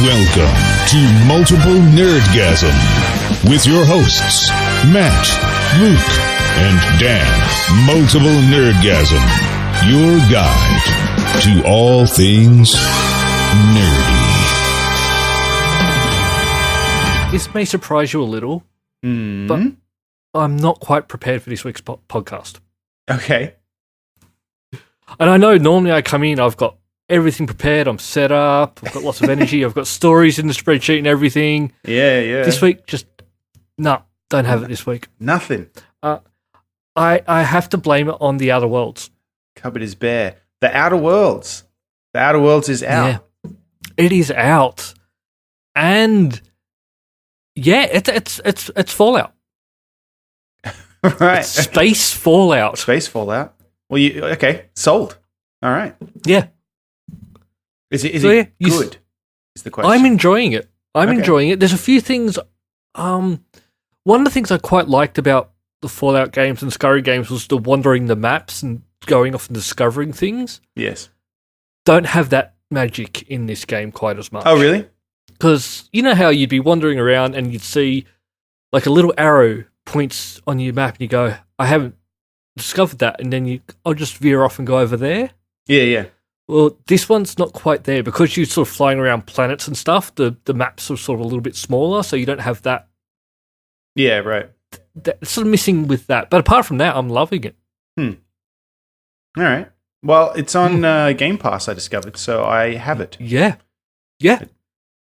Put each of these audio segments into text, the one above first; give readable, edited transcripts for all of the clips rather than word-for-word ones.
Welcome to Multiple Nerdgasm with your hosts, Matt, Luke, and Dan. Multiple Nerdgasm, your guide to all things nerdy. This may surprise you a little, but I'm not quite prepared for this week's podcast. Okay. And I know normally I come in, I've got everything prepared, I'm set up, I've got lots of energy, I've got stories in the spreadsheet and everything. Yeah. This week, don't have it this week. Nothing. I have to blame it on the Outer Worlds. Cupboard is bare. The Outer Worlds. The Outer Worlds is out. Yeah, it is out. And yeah, it's Fallout. Right. It's space Fallout. Space Fallout. Well, okay. Sold. All right. Yeah. Is it good? Is the question. I'm enjoying it. Okay. Enjoying it. There's a few things. One of the things I quite liked about the Fallout games and Scurry games was the wandering the maps and going off and discovering things. Yes. Don't have that magic in this game quite as much. Oh, really? Because you know how you'd be wandering around and you'd see like a little arrow points on your map and you go, I haven't discovered that, and then I'll just veer off and go over there. Yeah. Well, this one's not quite there because you're sort of flying around planets and stuff. The maps are sort of a little bit smaller, so you don't have that. Yeah, right. It's sort of missing with that. But apart from that, I'm loving it. All right. Well, it's on Game Pass, I discovered, so I have it. Yeah.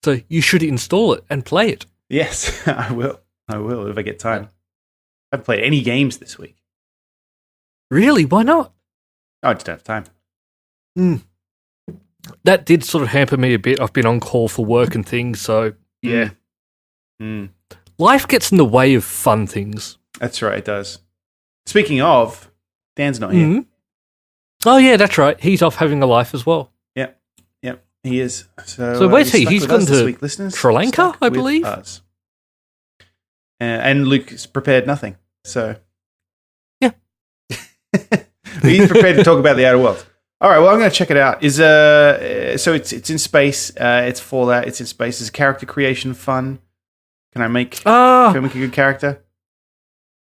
So you should install it and play it. Yes, I will if I get time. I haven't played any games this week. Really? Why not? I just don't have time. That did sort of hamper me a bit. I've been on call for work and things, so yeah. Life gets in the way of fun things. That's right, it does. Speaking of, Dan's not here. Oh, yeah, that's right. He's off having a life as well. Yep, he is. So where's he? He's gone to week, Sri Lanka, I believe. Us. And Luke's prepared nothing. So yeah, he's prepared to talk about the Outer Worlds. All right, well, I'm going to check it out. So it's in space. It's Fallout. It's in space. Is character creation fun? Can I make a good character?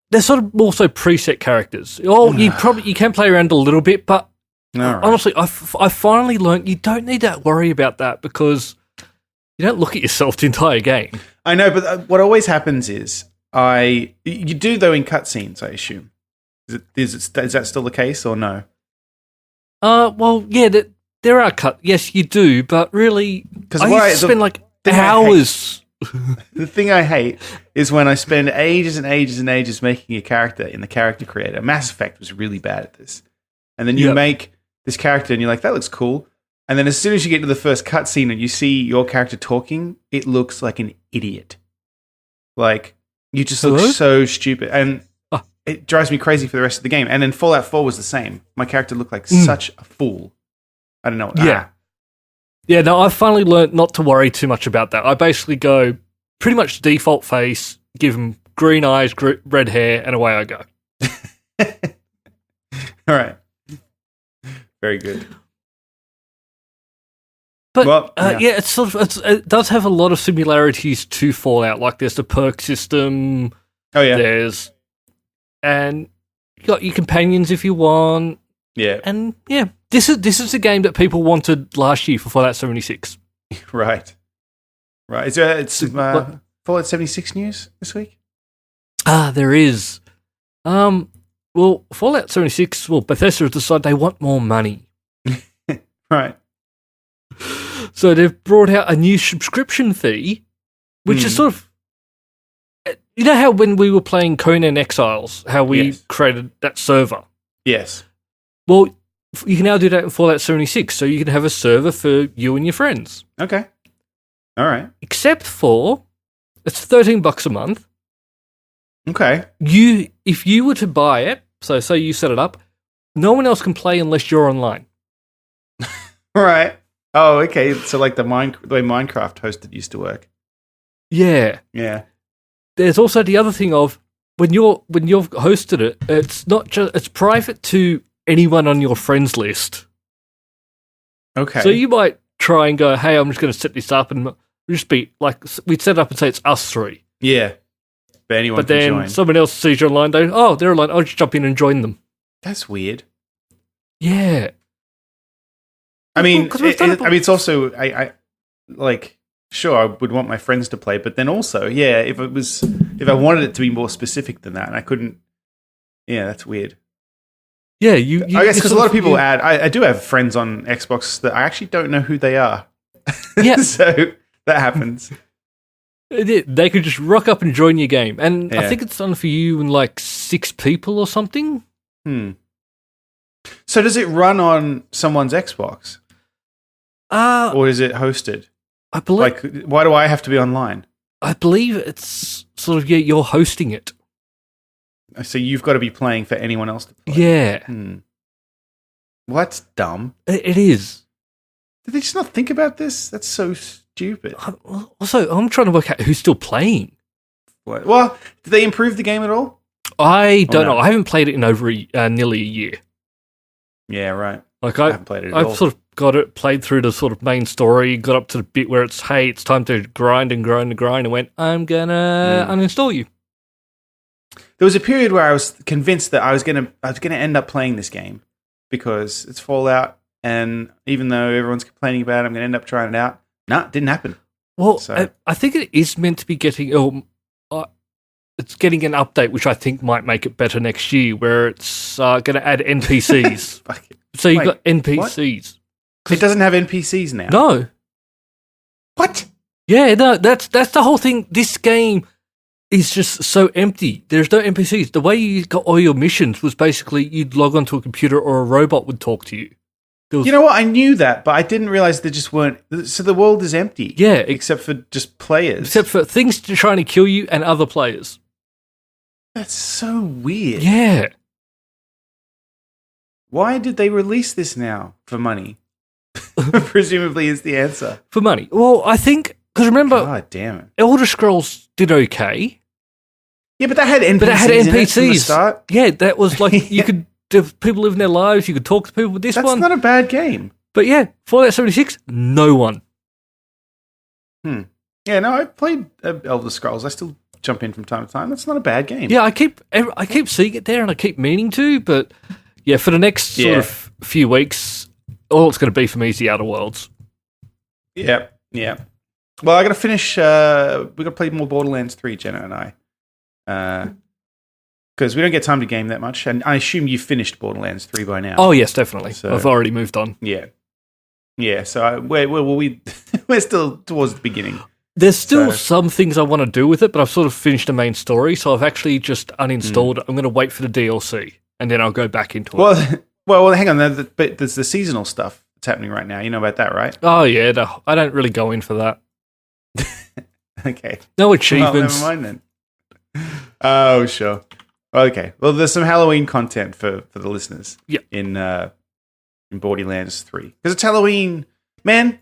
They're sort of also preset characters. Oh, you can play around a little bit, but honestly, I finally learned you don't need to worry about that because you don't look at yourself the entire game. I know, but what always happens is you do though in cutscenes. I assume is that still the case or no? Well, yeah, there are Yes, you do, but really, I used to spend like hours. The thing I hate is when I spend ages and ages and ages making a character in the character creator. Mass Effect was really bad at this. And then you make this character and you're like, that looks cool. And then as soon as you get to the first cutscene and you see your character talking, it looks like an idiot. Like, you just look so stupid. And it drives me crazy for the rest of the game. And then Fallout 4 was the same. My character looked like such a fool. I don't know. Yeah, no, I've finally learned not to worry too much about that. I basically go pretty much default face, give him green eyes, red hair, and away I go. All right. Very good. But it's sort of it does have a lot of similarities to Fallout. Like there's the perk system. Oh yeah. And you got your companions if you want. Yeah. And yeah, this is a game that people wanted last year for Fallout 76. Right. It's Fallout 76 news this week? There is. Well, Fallout 76, Bethesda has decided they want more money. Right. So they've brought out a new subscription fee, which is sort of... You know how when we were playing Conan Exiles, how we created that server? Yes. Well, you can now do that in Fallout 76, so you can have a server for you and your friends. Okay. All right. Except for, it's $13 a month. Okay. If you were to buy it, so say you set it up, no one else can play unless you're online. Right. Oh, okay. So like the way Minecraft hosted used to work. Yeah. Yeah. There's also the other thing of when you've hosted it, it's not just it's private to anyone on your friends list. Okay. So you might try and go, hey, I'm just going to set this up and just be like, we'd set it up and say it's us three. Yeah. But anyone But can then join. someone else sees you online, they're online, I'll just jump in and join them. That's weird. Yeah. I mean, Well, 'cause we've done it it's also, I like, sure, I would want my friends to play, but then also, yeah, if I wanted it to be more specific than that, and I couldn't, yeah, that's weird. Yeah, I guess because a lot of people add, I do have friends on Xbox that I actually don't know who they are. Yeah. So that happens. They could just rock up and join your game. And I Yeah. think it's done for you and like 6 people or something. So does it run on someone's Xbox? Or is it hosted? I believe Like, why do I have to be online? I believe it's sort of, you're hosting it. So you've got to be playing for anyone else to play? Yeah. Well, that's dumb. It is. Did they just not think about this? That's so stupid. Also, I'm trying to work out who's still playing. What? Well, did they improve the game at all? I don't no? know. I haven't played it in over nearly a year. Yeah, right. Like I haven't played it at all. I've sort of got it, played through the sort of main story, got up to the bit where it's, hey, it's time to grind, and went, I'm gonna uninstall you. There was a period where I was convinced that I was gonna end up playing this game because it's Fallout, and even though everyone's complaining about it, I'm gonna end up trying it out. Nah, it didn't happen. Well, So- I think it is meant to be getting, it's getting an update, which I think might make it better next year, where it's going to add NPCs. Fuck it. So you've Wait, got NPCs. It doesn't have NPCs now. No. What? Yeah, no, that's the whole thing. This game is just so empty. There's no NPCs. The way you got all your missions was basically you'd log onto a computer or a robot would talk to you. You know what? I knew that, but I didn't realize they just weren't. So the world is empty. Yeah. Except for just players. Except for things trying to kill you and other players. That's so weird. Yeah. Why did they release this now? For money? Presumably is the answer. For money. Well, I think, because remember, God damn it. Elder Scrolls did okay. Yeah, but that had NPCs. But it had in it from the NPCs. start. Yeah, that was like, you could, people living their lives, you could talk to people with this That's one. not a bad game. But yeah, Fallout 76, no one. Yeah, no, I played Elder Scrolls. I still jump in from time to time. That's not a bad game. Yeah, I keep seeing it there and I keep meaning to, but yeah, for the next sort of few weeks, all it's going to be for me is the Outer Worlds. Yeah. Well, I got to finish. We got to play more Borderlands 3, Jenna and I, because we don't get time to game that much. And I assume you finished Borderlands 3 by now. Oh yes, definitely. So- I've already moved on. Yeah. So we're still towards the beginning. There's still some things I want to do with it, but I've sort of finished the main story, so I've actually just uninstalled it. I'm going to wait for the DLC, and then I'll go back into it. Well, hang on. But there's the seasonal stuff that's happening right now. You know about that, right? Oh yeah, no, I don't really go in for that. Okay. No achievements. Well, never mind then. Oh, sure. Okay. Well, there's some Halloween content for the listeners. Yeah. In Borderlands 3 because it's Halloween. Man,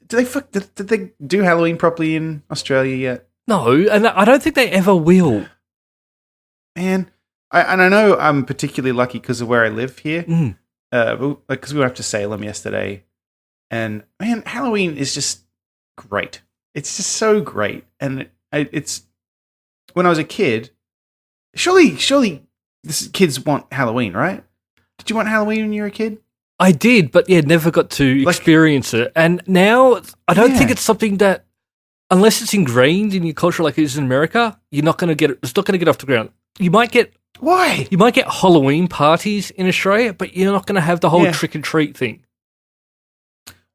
did they do Halloween properly in Australia yet? No, and I don't think they ever will. Man, I know I'm particularly lucky because of where I live here. Mm. Because we went up to Salem yesterday, and man, Halloween is just great. It's just so great, and it's when I was a kid. Surely, kids want Halloween, right? Did you want Halloween when you were a kid? I did, but yeah, never got to experience it. And now I don't think it's something that, unless it's ingrained in your culture like it is in America, you're not going to get it. It's not going to get off the ground. You might get Why? You might get Halloween parties in Australia, but you're not going to have the whole trick and treat thing.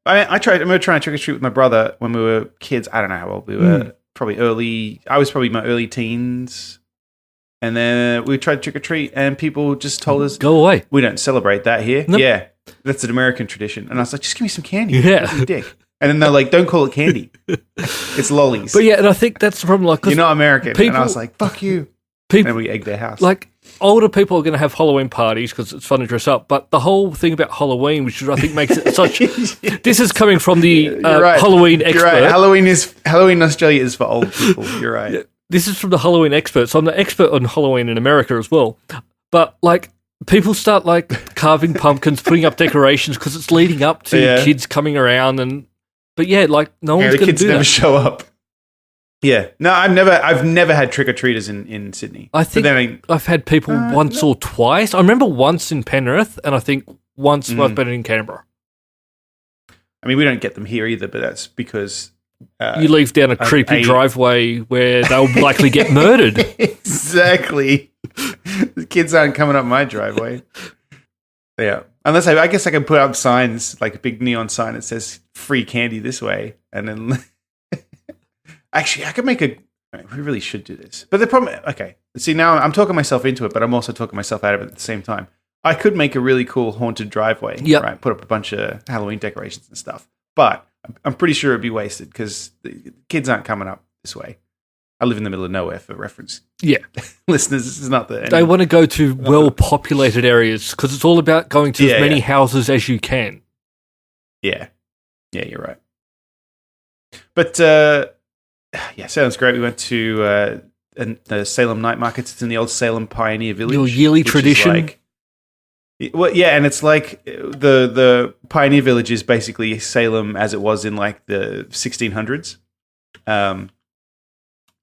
I remember trying to trick or treat with my brother when we were kids. I don't know how old we were. Probably early. I was probably my early teens. And then we tried trick or treat, and people just told us, "Go away. We don't celebrate that here." Nope. Yeah, that's an American tradition. And I was like, "Just give me some candy." Yeah. You dick. And then they're like, "Don't call it candy. It's lollies." But yeah, and I think that's the problem. Like, You're not American. People, and I was like, "Fuck you." People, and we egged their house. Like, older people are going to have Halloween parties because it's fun to dress up. But the whole thing about Halloween, which I think makes it such... This is coming from the right. Halloween expert. You're right. Halloween in Australia is for old people. You're right. Yeah, this is from the Halloween expert. So I'm the expert on Halloween in America as well. But, like, people start, like, carving pumpkins, putting up decorations because it's leading up to kids coming around and But yeah, like no one's the going to kids do never that. show up. Yeah, no, I've never had trick or treaters in Sydney. I think I've had people once or twice. I remember once in Penrith, and I think once I've been in Canberra. I mean, we don't get them here either, but that's because you leave down a creepy driveway where they'll likely get murdered. Exactly. The kids aren't coming up my driveway. Yeah, unless I guess I can put up signs, like a big neon sign that says "free candy this way," and then. Actually, I could make we really should do this. But the problem, okay. See, now I'm talking myself into it, but I'm also talking myself out of it at the same time. I could make a really cool haunted driveway, right? Put up a bunch of Halloween decorations and stuff. But I'm pretty sure it'd be wasted because the kids aren't coming up this way. I live in the middle of nowhere, for reference. Yeah. Listeners, this is not the... They want to go to well-populated areas because it's all about going to as many houses as you can. Yeah. Yeah, you're right. But... yeah, sounds great. We went to the Salem night markets. It's in the old Salem Pioneer Village. Your yearly tradition. Well, yeah, and it's like the Pioneer Village is basically Salem as it was in like the 1600s. And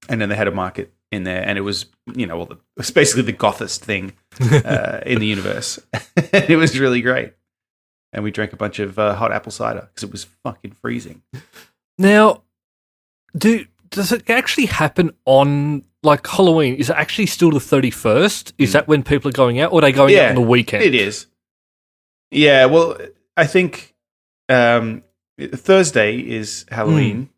then they had a market in there, and it was, it was basically the gothest thing in the universe. It was really great. And we drank a bunch of hot apple cider because it was fucking freezing. Now, does it actually happen on, like, Halloween? Is it actually still the 31st? Is that when people are going out, or are they going out on the weekend? It is. Yeah, well, I think Thursday is Halloween,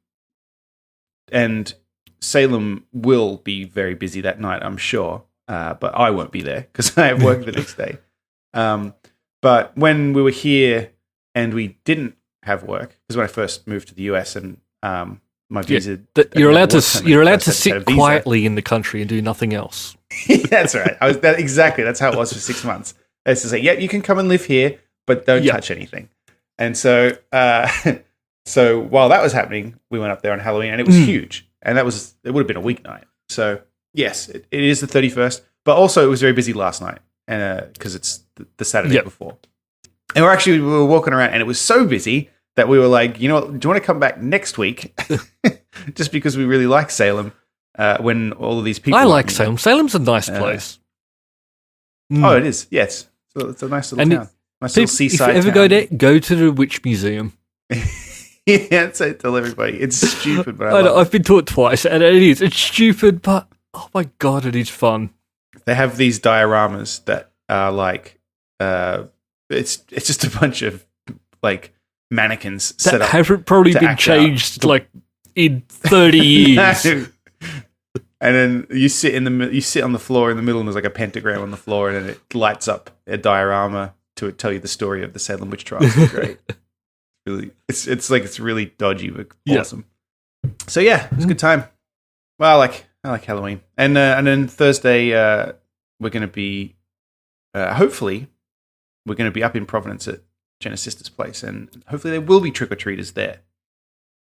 and Salem will be very busy that night, I'm sure, but I won't be there because I have work the next day. But when we were here and we didn't have work, because when I first moved to the US and... my visa. You're allowed to sit quietly in the country and do nothing else. That's right. Exactly. That's how it was for 6 months. It's to say, you can come and live here, but don't touch anything. And so, so while that was happening, we went up there on Halloween, and it was huge. And it would have been a weeknight. So yes, it is the 31st, but also it was very busy last night, and because it's the Saturday before. And we were walking around, and it was so busy that we were like, do you want to come back next week? Just because we really like Salem when all of these people... I like Salem. Salem's a nice place. Oh, it is. Yes. So it's a nice little town. Nice little seaside If you ever go there, go to the Witch Museum. Yeah, that's what I tell everybody. It's stupid, but I love it. I've been taught twice, and it is. It's stupid, but oh my God, it is fun. They have these dioramas that are like... it's just a bunch of like... mannequins that set up haven't probably been changed like in 30 years. No. And then you sit on the floor in the middle, and there's like a pentagram on the floor, and then it lights up a diorama to tell you the story of the Salem witch trials. It's great. It's really dodgy but awesome. So yeah, it's a good time. Well, I like Halloween, and then Thursday we're going to be hopefully we're going to be up in Providence at Jenna's sister's place, and hopefully there will be trick-or-treaters there.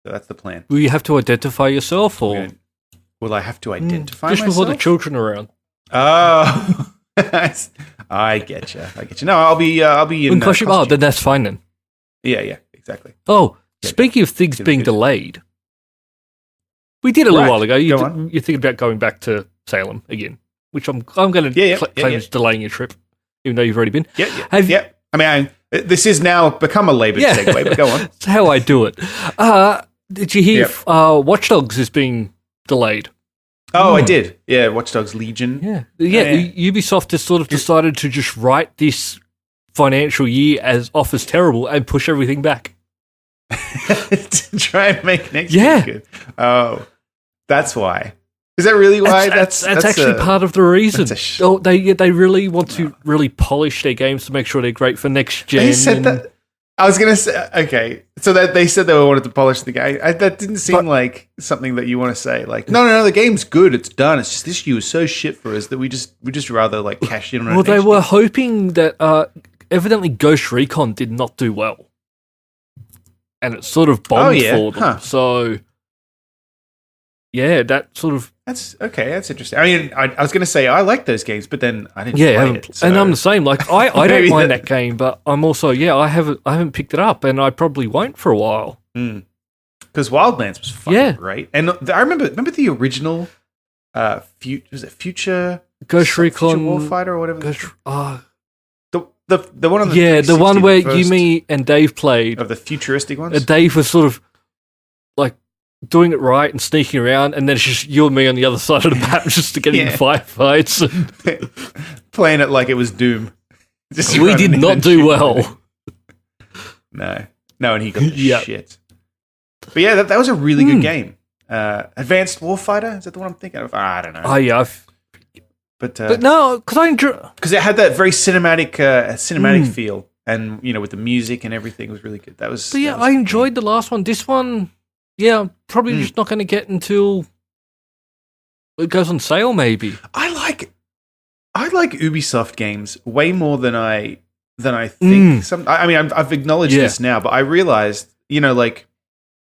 So that's the plan. Will you have to identify yourself, or will I have to identify just myself? before the children are around? Oh, I get you. No, I'll be in costume. Oh, then that's fine then. Yeah, exactly. Oh, speaking of things being delayed, we did a little while ago. You're thinking about going back to Salem again, which I'm going to claim is delaying your trip, even though you've already been. Yeah. I mean, this has now become a laboured segue, but go on. That's how I do it. Did you hear Watch Dogs is being delayed? Oh, I did. Yeah, Watch Dogs Legion. Yeah. Ubisoft has sort of decided to just write this financial year off as terrible and push everything back. To try and make next year good. Oh, that's why. Is that really why? That's actually part of the reason. They really want to really polish their games to make sure they're great for next gen. They said that. I was going to say, okay, so that they said they wanted to polish the game. That didn't seem like something that you want to say. Like, no, the game's good, it's done. It's just this year was so shit for us that we just rather like cash in on it. Well, they were hoping that evidently Ghost Recon did not do well, and it sort of bombed for them. Huh. So, yeah, that sort of. That's okay. That's interesting. I mean, I was going to say I like those games, but then I didn't play it. So. And I'm the same. Like I don't mind that game, but I'm also I haven't picked it up, and I probably won't for a while. because Wildlands was fucking great. And I remember the original. Was it Future Recon Warfighter or whatever? The one on the the one where you, me, and Dave played of the futuristic ones. Dave was sort of like doing it right and sneaking around, and then it's just you and me on the other side of the map just to get in firefights. Playing it like it was Doom. We did not do well. No, and he got the shit. But yeah, that was a really good game. Advanced Warfighter, is that the one I'm thinking of? I don't know. Oh yeah, but no, because it had that very cinematic feel, and with the music and everything was really good. That was. But I enjoyed the last one. This one, I'm probably just not going to get until it goes on sale. Maybe I like Ubisoft games way more than I think. I've acknowledged this now, but I realized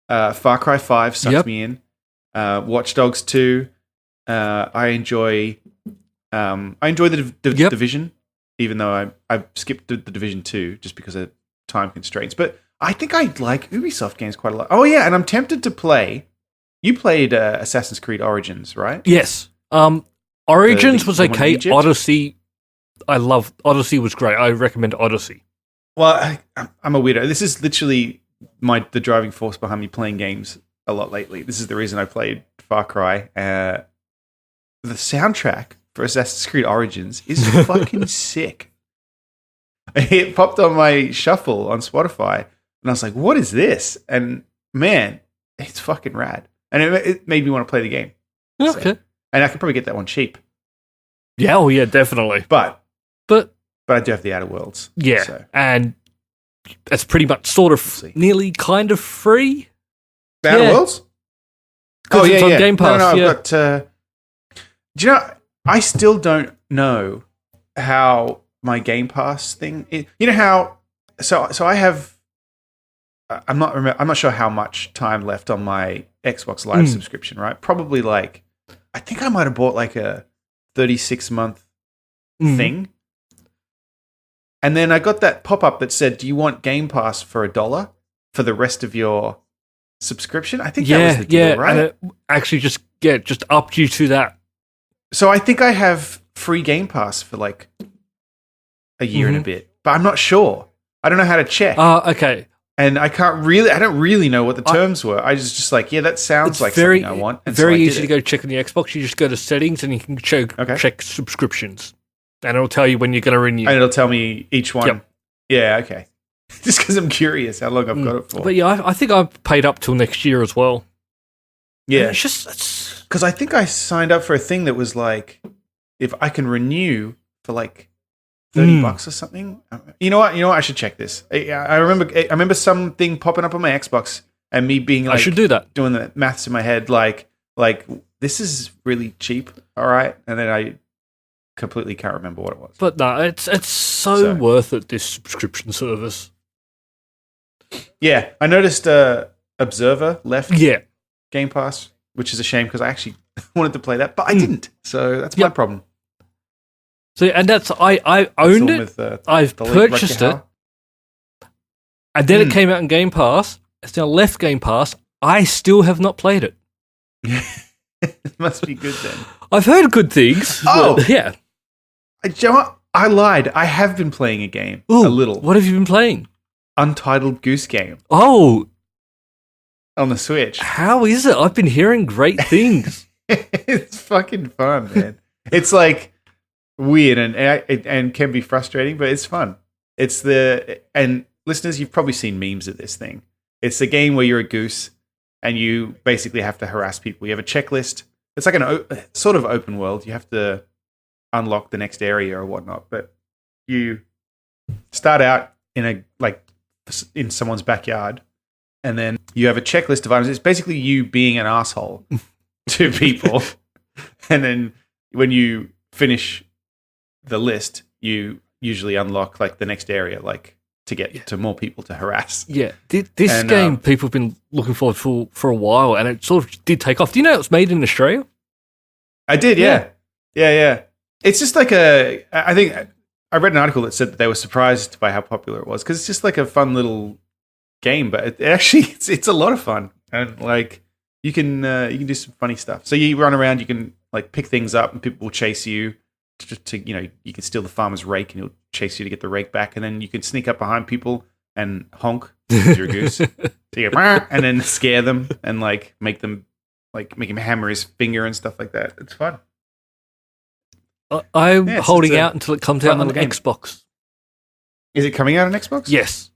Far Cry 5 sucks me in. Watch Dogs 2. I enjoy the Division, even though I skipped the Division 2 just because of time constraints. But I think I like Ubisoft games quite a lot. Oh yeah, and I'm tempted to play. You played Assassin's Creed Origins, right? Yes. Origins was okay. Odyssey, I love Odyssey. Was great. I recommend Odyssey. Well, I'm a weirdo. This is literally the driving force behind me playing games a lot lately. This is the reason I played Far Cry. The soundtrack for Assassin's Creed Origins is fucking sick. It popped on my shuffle on Spotify, and I was like, "What is this?" And man, it's fucking rad. And it made me want to play the game. Okay. So, and I could probably get that one cheap. Yeah, definitely. But I do have the Outer Worlds. Yeah, so. And it's pretty much sort of nearly kind of free. The Outer Worlds? Oh, it's on Game Pass. No, I've got... do you know, I still don't know how my Game Pass thing... You know how... So I have... I'm not sure how much time left on my Xbox Live subscription, right? Probably I think I might have bought a 36-month thing. And then I got that pop-up that said, do you want Game Pass for $1 for the rest of your subscription? I think that was the deal, right? And it actually just upped you to that. So I think I have free Game Pass for a year and a bit, but I'm not sure. I don't know how to check. Okay. And I don't really know what the terms were. I was just that sounds like something I want. And very easy to go check on the Xbox. You just go to settings and you can check subscriptions. And it'll tell you when you're going to renew. And it'll tell me each one. Yep. Yeah, okay. Just because I'm curious how long I've got it for. But yeah, I think I've paid up till next year as well. Yeah. And it's just... Because I think I signed up for a thing that was if I can renew for $30 or something. You know what? I should check this. I remember something popping up on my Xbox and me being I should do that. Doing the maths in my head like this is really cheap, all right? And then I completely can't remember what it was. But no, it's so worth it, this subscription service. Yeah, I noticed Observer left Game Pass, which is a shame because I actually wanted to play that, but I didn't. So that's my problem. So and that's I owned it. I've purchased it, and then it came out in Game Pass. It's now left Game Pass. I still have not played it. It must be good then. I've heard good things. Yeah. You know what? I lied. I have been playing a game. A little. What have you been playing? Untitled Goose Game. Oh. On the Switch. How is it? I've been hearing great things. It's fucking fun, man. It's weird and can be frustrating, but it's fun. And listeners, you've probably seen memes of this thing. It's the game where you're a goose and you basically have to harass people. You have a checklist. It's like an sort of open world. You have to unlock the next area or whatnot, but you start out in in someone's backyard, and then you have a checklist of items. It's basically you being an asshole to people, and then when you finish the list, you usually unlock the next area, to get to more people to harass. Yeah, this game people have been looking forward for a while, and it sort of did take off. Do you know it was made in Australia? I did, yeah. It's just I think I read an article that said that they were surprised by how popular it was because it's just a fun little game, but it's a lot of fun. and like you can do some funny stuff. So you run around, you can like pick things up, and people will chase you to you can steal the farmer's rake, and he'll chase you to get the rake back, and then you can sneak up behind people and honk with your goose, so you go, and then scare them and like make him hammer his finger and stuff like that. It's fun. I'm holding out until it comes out on Xbox. Is it coming out on Xbox? Yes.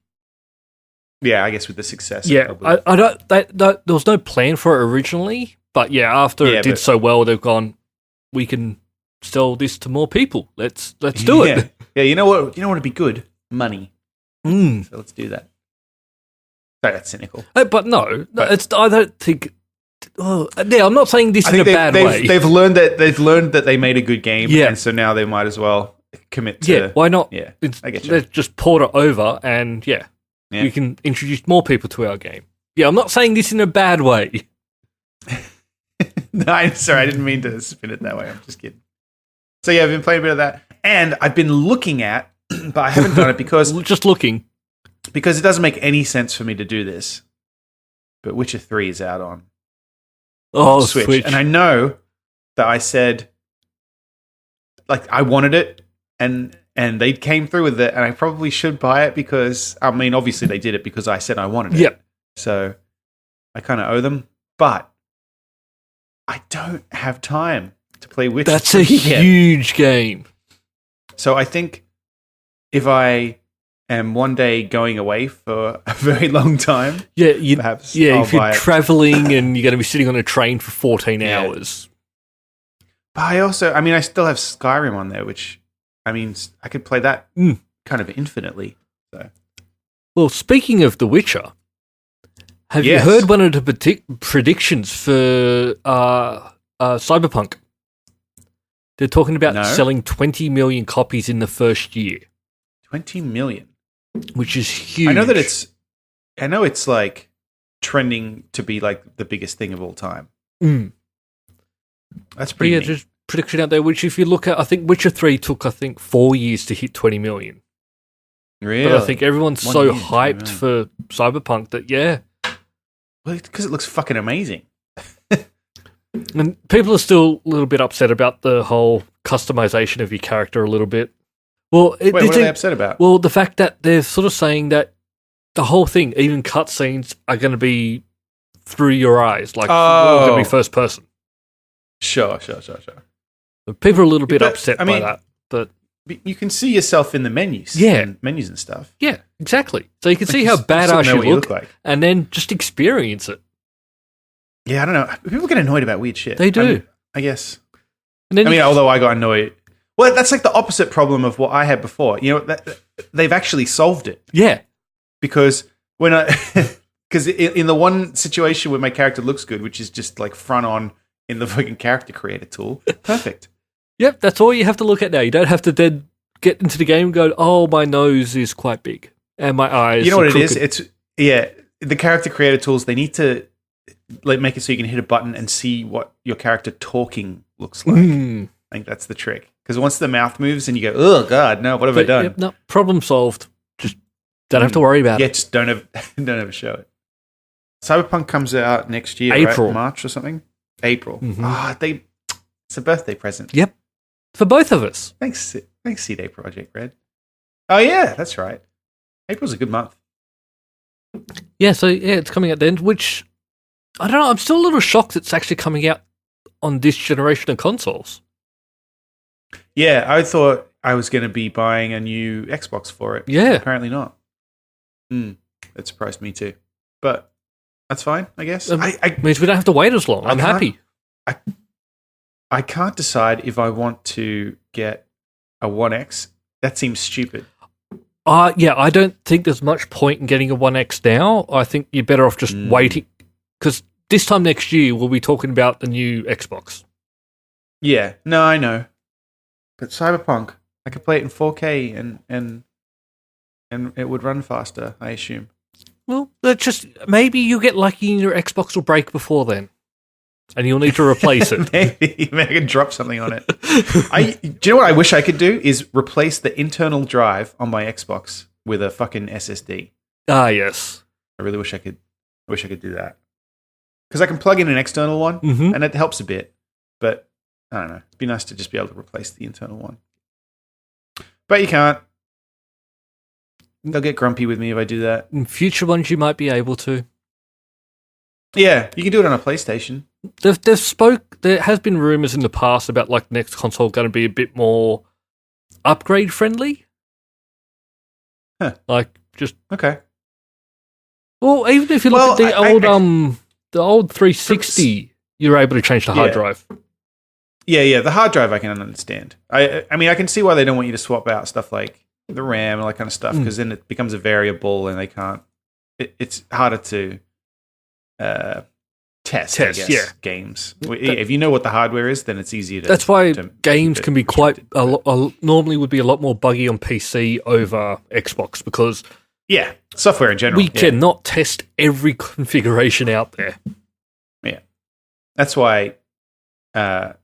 Yeah, I guess with the success. Yeah, I don't. There was no plan for it originally, but after it did so well, they've gone. We can sell this to more people. Let's do it. Yeah, you know what? You know what would be good? Money. So let's do that. Sorry, that's cynical. But no, it's. I don't think. Oh, yeah, I'm not saying this in a bad way. They've learned that they made a good game, and so now they might as well commit to. Yeah, why not? Yeah, I get you. Let's just port it over, and we can introduce more people to our game. Yeah, I'm not saying this in a bad way. No, I'm sorry, I didn't mean to spin it that way. I'm just kidding. So I've been playing a bit of that, and I've been looking at, but I haven't done it because just looking because it doesn't make any sense for me to do this. But Witcher 3 is out on Switch, and I know that I said like I wanted it, and they came through with it, and I probably should buy it because I mean, obviously they did it because I said I wanted it. Yep. So I kind of owe them, but I don't have time to play Witcher. That's a huge game. So I think if I am one day going away for a very long time, perhaps if you're traveling and you're going to be sitting on a train for 14 hours. But I still have Skyrim on there, which I mean, I could play that kind of infinitely. So. Well, speaking of The Witcher, have you heard one of the predictions for Cyberpunk? They're talking about selling 20 million copies in the first year. 20 million? Which is huge. I know it's like trending to be like the biggest thing of all time. That's pretty neat. Just prediction out there, which if you look at, I think Witcher 3 took 4 years to hit 20 million. Really? But I think everyone's so hyped for Cyberpunk that, Well, because it looks fucking amazing. And people are still a little bit upset about the whole customization of your character a little bit. Well, what are they upset about? Well, the fact that they're sort of saying that the whole thing, even cutscenes, are going to be through your eyes, like going to be first person. Sure. People are a little bit upset by that, but you can see yourself in the menus, menus and stuff. Yeah, exactly. So you can see how badass you look like, and then just experience it. Yeah, I don't know. People get annoyed about weird shit. They do, I guess. And then although I got annoyed. Well, that's like the opposite problem of what I had before. You know, they've actually solved it. Yeah. Because because in the one situation where my character looks good, which is just like front on in the fucking character creator tool, perfect. Yep, that's all you have to look at now. You don't have to then get into the game and go, oh, my nose is quite big and my eyes. You know what crooked. it is? The character creator tools, they need to make it so you can hit a button and see what your character talking looks like. I think that's the trick. Because once the mouth moves and you go, oh, God, no, what have I done? Yep, no, problem solved. Just don't have to worry about it. Yeah, just don't ever show it. Cyberpunk comes out next year, April. Right? March or something? April. Mm-hmm. It's a birthday present. Yep. For both of us. Thanks, CD Projekt Red. Oh, yeah, that's right. April's a good month. Yeah, so it's coming out then, which, I don't know, I'm still a little shocked it's actually coming out on this generation of consoles. Yeah, I thought I was going to be buying a new Xbox for it. Yeah. Apparently not. That surprised me too. But that's fine, I guess. Means we don't have to wait as long. I'm happy. I can't decide if I want to get a One X. That seems stupid. I don't think there's much point in getting a One X now. I think you're better off just waiting. Because this time next year, we'll be talking about the new Xbox. Yeah, no, I know. But Cyberpunk, I could play it in 4K and it would run faster, I assume. Well, maybe you get lucky and your Xbox will break before then. And you'll need to replace it. Maybe I can drop something on it. Do you know what I wish I could do? Is replace the internal drive on my Xbox with a fucking SSD. Ah, yes. I really wish I could do that. because I can plug in an external one, Mm-hmm. and it helps a bit. But I don't know. It'd be nice to just be able to replace the internal one. But you can't. They'll get grumpy with me if I do that. In future ones, you might be able to. Yeah, you can do it on a PlayStation. There has been rumors in the past about like the next console going to be a bit more upgrade friendly. Huh. Like just Okay. well, even if you look at the old 360, you're able to change the hard drive. Yeah. The hard drive I can understand. I mean, I can see why they don't want you to swap out stuff like the RAM and all that kind of stuff, because then it becomes a variable and they can't. It's harder to test I guess, games. If you know what the hardware is, then it's easier to. That's why games can be quite normally would be a lot more buggy on PC over Xbox, because software in general. we cannot test every configuration out there. Yeah, that's why I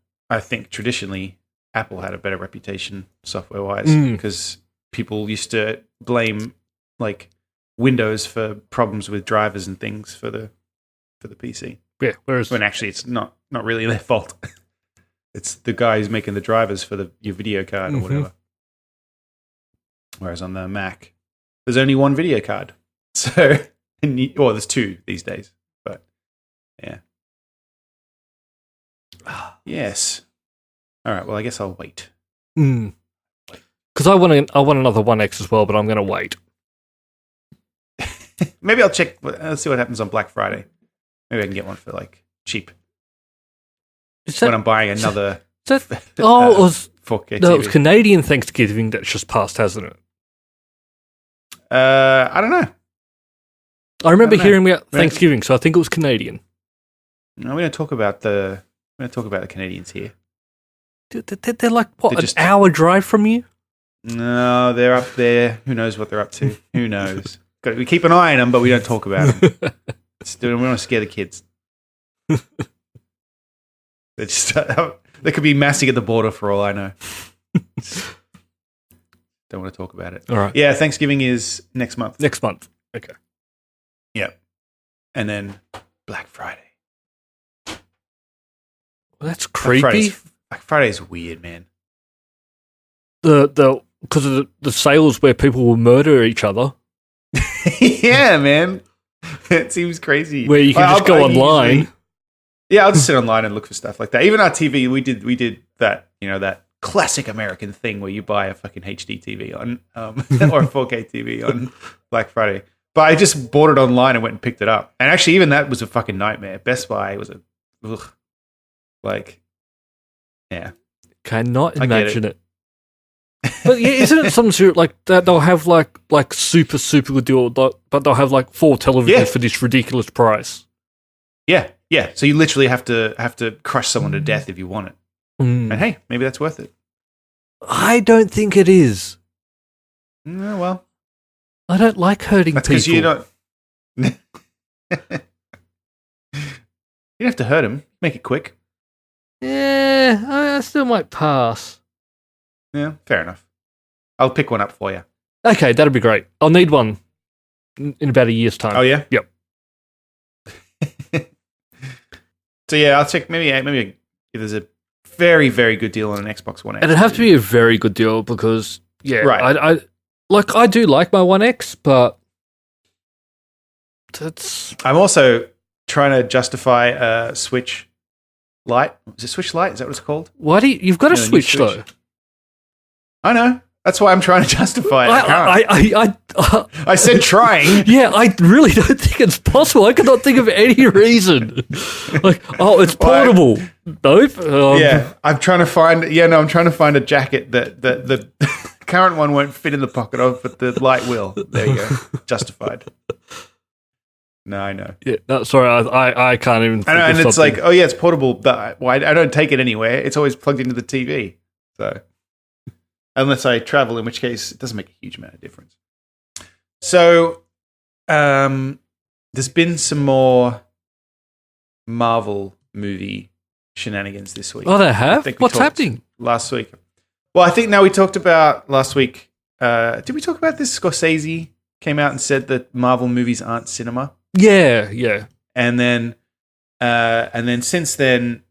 think traditionally Apple had a better reputation software wise, because people used to blame like Windows for problems with drivers and things for the PC. Yeah, whereas when actually it's not really their fault. It's the guy who's making the drivers for your video card or whatever. Whereas on the Mac, there's only one video card. So, there's two these days. But yeah. Yes. All right. Well, I guess I'll wait. Because I want another One X as well, but I'm going to wait. Maybe I'll check. Let's see what happens on Black Friday. Maybe I can get one for like cheap. When I'm buying another. 4K TV. No, it was Canadian Thanksgiving that's just passed, hasn't it? I don't know. I remember hearing about Thanksgiving, so I think it was Canadian. No, we don't talk about the Canadians here. They're like an hour drive from you. No, they're up there. Who knows what they're up to? Who knows? We keep an eye on them, but we don't talk about them. We want to scare the kids. They could be massing at the border for all I know. Don't want to talk about it. All right. Yeah, Thanksgiving is next month. Next month. Okay. Yeah. And then Black Friday. Well, that's creepy. Black Friday's weird, man. Because of the sales where people will murder each other. Yeah, man. It seems crazy. Where you can just go online. I'll just sit online and look for stuff like that. Even our TV, we did that, that classic American thing where you buy a fucking HD TV on or a 4K TV on Black Friday. But I just bought it online and went and picked it up. And actually, even that was a fucking nightmare. Best Buy was Cannot imagine it. But yeah, isn't it some sort like that? They'll have like super good deal, but they'll have like 4 televisions for this ridiculous price. Yeah. So you literally have to crush someone to death if you want it. And hey, maybe that's worth it. I don't think it is. No, well, I don't like hurting people. Because you don't. You don't have to hurt him. Make it quick. Yeah, I still might pass. Yeah, fair enough. I'll pick one up for you. Okay, that'd be great. I'll need one in about a year's time. Oh, yeah? Yep. So, yeah, I'll check. Maybe if there's a very, very good deal on an Xbox One X. And it'd have to be a very good deal because, right. I do like my One X, but I'm also trying to justify a Switch Lite. Is it Switch Lite? Is that what it's called? Why you've got a Switch, though? I know. That's why I'm trying to justify it. I said trying. Yeah, I really don't think it's possible. I cannot think of any reason. It's portable. Nope. I'm trying to find. I'm trying to find a jacket that the current one won't fit in the pocket of, but the Lite will. There you go. Justified. No, I know. Yeah, no, sorry, I can't even. I know, and it's like, it's portable, but I don't take it anywhere. It's always plugged into the TV. So. Unless I travel, in which case it doesn't make a huge amount of difference. So, there's been some more Marvel movie shenanigans this week. Oh, they have? What's happening? Last week. Well, I think now we talked about last week. Did we talk about this? Scorsese came out and said that Marvel movies aren't cinema. Yeah. And then And then since then,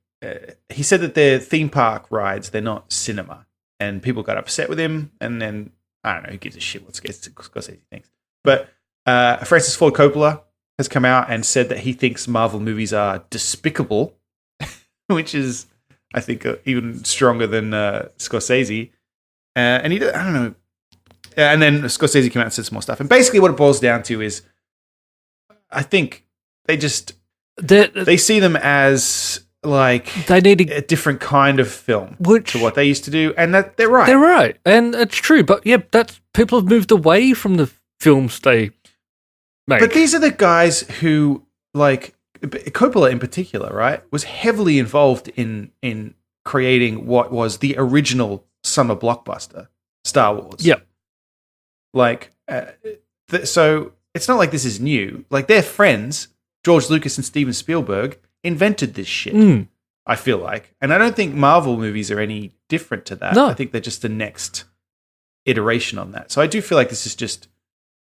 he said that they're theme park rides, they're not cinema. And people got upset with him. And then, I don't know, who gives a shit what Scorsese thinks. But Francis Ford Coppola has come out and said that he thinks Marvel movies are despicable, which is, I think, even stronger than Scorsese. And I don't know. And then Scorsese came out and said some more stuff. And basically what it boils down to is, I think they see them as like they need a different kind of film to what they used to do. And that they're right. They're right. And it's true. But yeah, people have moved away from the films they make. But these are the guys who, like, Coppola in particular, right, was heavily involved in creating what was the original summer blockbuster, Star Wars. Yep. Like, so it's not like this is new. Like, their friends, George Lucas and Steven Spielberg, invented this shit, I feel like. And I don't think Marvel movies are any different to that. No. I think they're just the next iteration on that. So I do feel like this is just,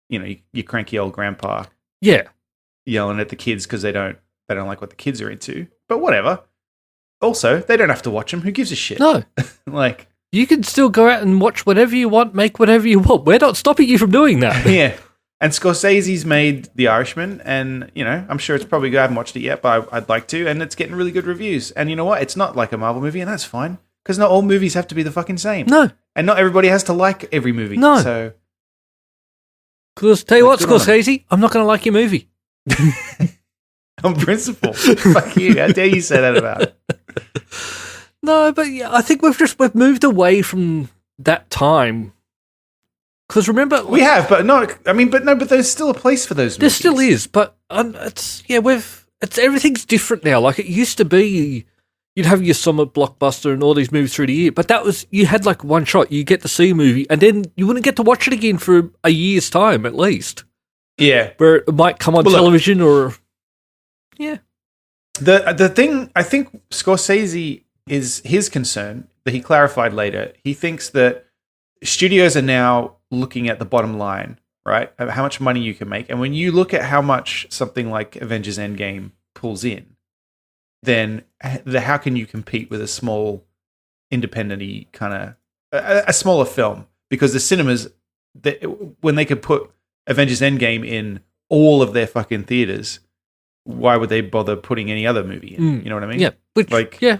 your cranky old grandpa yelling at the kids because they don't like what the kids are into. But whatever. Also, they don't have to watch them. Who gives a shit? No. Like, you can still go out and watch whatever you want, make whatever you want. We're not stopping you from doing that. Yeah. And Scorsese's made The Irishman, and, I'm sure it's probably good. I haven't watched it yet, but I'd like to, and it's getting really good reviews. And you know what? It's not like a Marvel movie, and that's fine, because not all movies have to be the fucking same. No. And not everybody has to like every movie. No. So, because tell you what, Scorsese, I'm not going to like your movie. On principle. Fuck you. How dare you say that about it? No, but yeah, I think we've moved away from that time. Because remember, we have, but but there's still a place for those movies. There still is, but everything's different now. Like, it used to be, you'd have your summer blockbuster and all these movies through the year, but you had like one shot. You get to see a movie, and then you wouldn't get to watch it again for a year's time at least. Yeah, where it might come on television or The thing, I think Scorsese is his concern that he clarified later. He thinks that studios are now looking at the bottom line, right? Of how much money you can make. And when you look at how much something like Avengers Endgame pulls in, then how can you compete with a small, independent-y kind of a smaller film? Because the cinemas, when they could put Avengers Endgame in all of their fucking theaters, why would they bother putting any other movie in? You know what I mean? Yeah,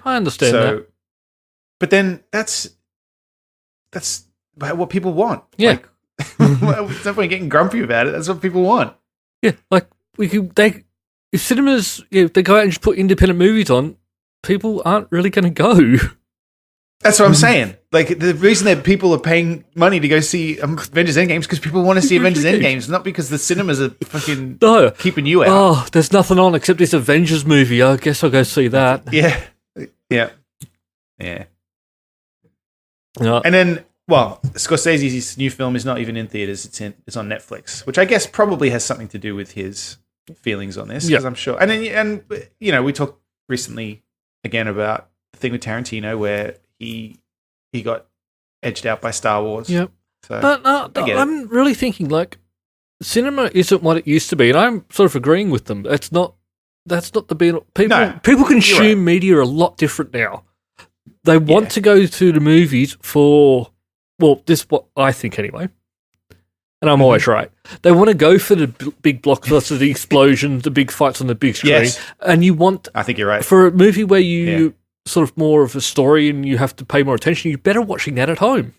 I understand that. But then that's what people want. Yeah. It's not point getting grumpy about it. That's what people want. Yeah, like if cinemas, they go out and just put independent movies on, people aren't really going to go. That's what I'm saying. Like, the reason that people are paying money to go see Avengers Endgame is because people want to see Avengers Endgame, not because the cinemas are fucking keeping you out. Oh, there's nothing on except this Avengers movie. I guess I'll go see that. Yeah. And then, Scorsese's new film is not even in theaters. It's on Netflix, which I guess probably has something to do with his feelings on this, because I'm sure. And we talked recently again about the thing with Tarantino where he got edged out by Star Wars. Yep. So, but I'm really thinking, like, cinema isn't what it used to be, and I'm sort of agreeing with them. That's not the being. People consume media a lot different now. They want to go to the movies for, this is what I think anyway, and I'm always right. They want to go for the big blockbusters, the explosions, the big fights on the big screen, and you want. I think you're right. For a movie where you sort of more of a story and you have to pay more attention, you're better watching that at home.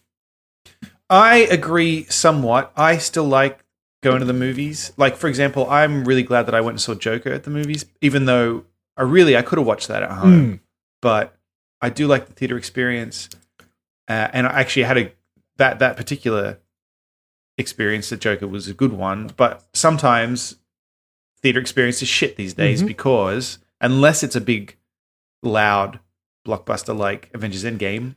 I agree somewhat. I still like going to the movies. Like, for example, I'm really glad that I went and saw Joker at the movies, even though I could have watched that at home. But I do like the theater experience. And I actually had that particular experience at Joker was a good one. But sometimes theater experience is shit these days because unless it's a big, loud blockbuster like Avengers Endgame,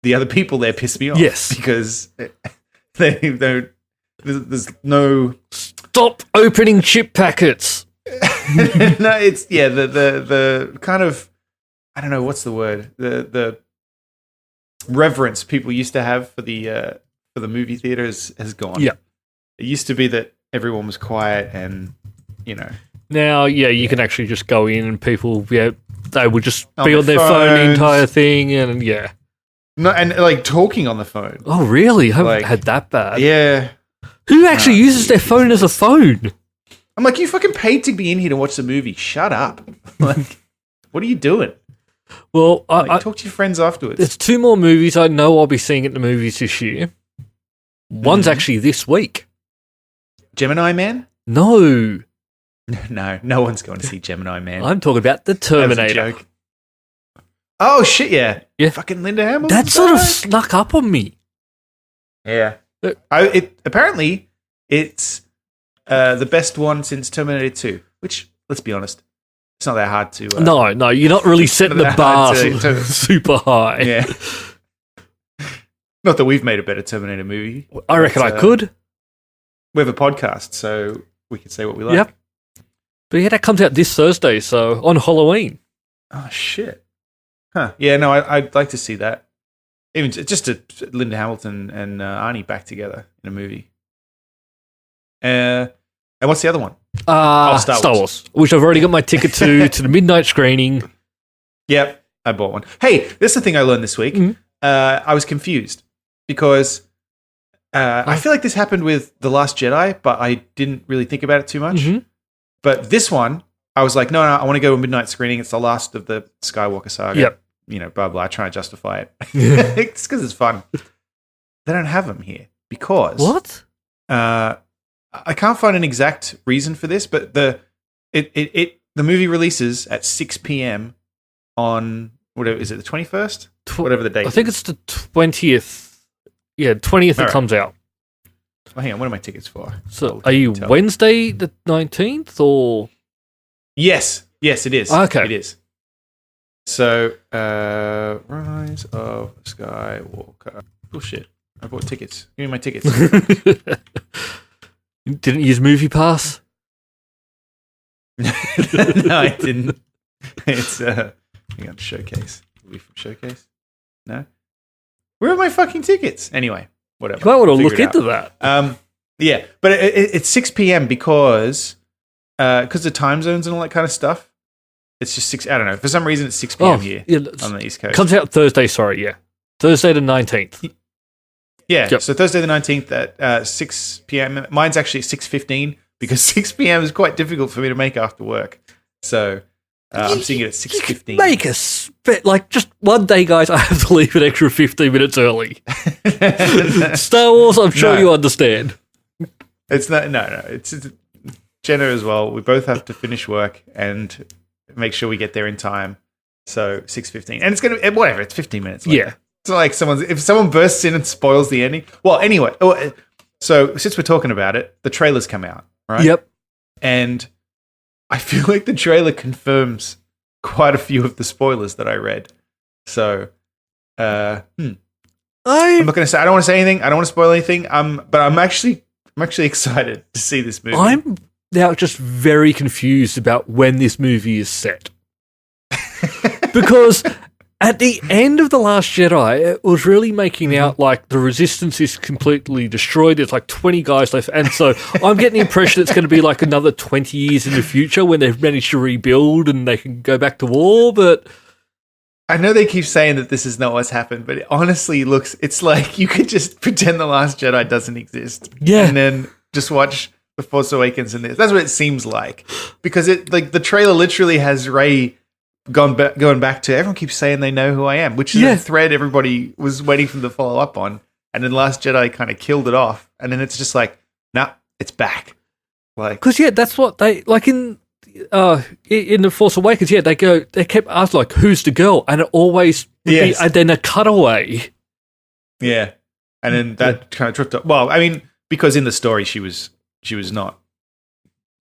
the other people there piss me off. Yes. Because they don't. There's no stop opening chip packets. No, it's the kind of, I don't know what's the word, the reverence people used to have for the movie theaters has gone. Yeah, it used to be that everyone was quiet and Now, you can actually just go in and people, they would just be on their their phone the phones. entire thing, and No, and like talking on the phone. Oh, really? I haven't Like, had that bad. Yeah. Who actually uses their phone as a phone? I'm like, you fucking paid to be in here to watch the movie. Shut up. Like, what are you doing? Well, Talk to your friends afterwards. there's 2 more movies I know I'll be seeing at the movies this year. One's actually this week. Gemini Man? No, No one's going to see Gemini Man. I'm talking about The That was a Terminator. joke. Oh, shit, yeah. Yeah. Fucking Linda Hamilton. That sort of snuck up on me. Yeah. Apparently, it's the best one since Terminator 2, which, let's be honest, it's not that hard to... No, you're not really setting the Not that bar hard to- super high. Yeah. Not that we've made a better Terminator movie. I reckon I could. We have a podcast, so we can say what we like. Yep. But that comes out this Thursday, so on Halloween. Oh, shit. Huh. Yeah, no, I'd like to see that. Even just Linda Hamilton and Arnie back together in a movie. And what's the other one? Star Wars, which I've already got my ticket to the midnight screening. Yep, I bought one. Hey, this is the thing I learned this week. Mhm. I was confused because I feel like this happened with The Last Jedi, but I didn't really think about it too much. Mhm. But this one, I was like, no, I want to go to a midnight screening. It's the last of the Skywalker saga. Yep. Blah, blah. Trying to justify it. It's because it's fun. They don't have them here because... What? I can't find an exact reason for this, but the movie releases at 6 p.m. on, whatever, is it the 21st? Whatever the date I think is. it's the 20th. Yeah, 20th it Alright. comes out. Oh, hang on, what are my tickets for? So Oh, are you tell. Wednesday the 19th or? Yes, it is. Okay. It is. So, Rise of Skywalker. Bullshit. I bought tickets. Give me my tickets. Didn't use Movie Pass? No, I didn't. It's, hang on, Showcase. Are we from Showcase? No? Where are my fucking tickets? Anyway, whatever. You might want to Figure look it out. into that. Yeah, but it's 6 p.m. because the time zones and all that kind of stuff. It's just 6. I don't know. For some reason, it's 6 p.m. here on the East Coast. Comes out Thursday, sorry, yeah. Thursday the 19th. Yeah, Yep. so Thursday the 19th at 6 p.m. Mine's actually 6:15 because 6 p.m. is quite difficult for me to make after work. So I'm seeing it at 6:15. Make us just one day, guys. I have to leave an extra 15 minutes early. Star Wars, I'm sure No. you understand. It's not. No. It's Jenna as well. We both have to finish work and make sure we get there in time. So 6:15, and it's gonna whatever. It's 15 minutes later. Yeah. It's not like if someone bursts in and spoils the ending. Well, anyway. So since we're talking about it, the trailers come out, right? Yep. And I feel like the trailer confirms quite a few of the spoilers that I read. So, I'm not going to say. I don't want to say anything. I don't want to spoil anything. But I'm actually excited to see this movie. I'm now just very confused about when this movie is set. Because at the end of The Last Jedi, it was really making out like the Resistance is completely destroyed. There's like 20 guys left. And so I'm getting the impression it's going to be like another 20 years in the future when they've managed to rebuild and they can go back to war. But I know they keep saying that this is not what's happened, but it honestly looks, it's like you could just pretend The Last Jedi doesn't exist. Yeah. And then just watch The Force Awakens and this. That's what it seems like. Because it like the trailer literally has Rey going back to, everyone keeps saying they know who I am, which is a thread everybody was waiting for them to follow up on. And then Last Jedi kind of killed it off. And then it's just like, nah, it's back. Like, because that's what they like in The Force Awakens. Yeah, they kept asking like, "Who's the girl?" And it always would be, and then a cutaway. Yeah, and then that kind of tripped up. Well, I mean, because in the story she was not.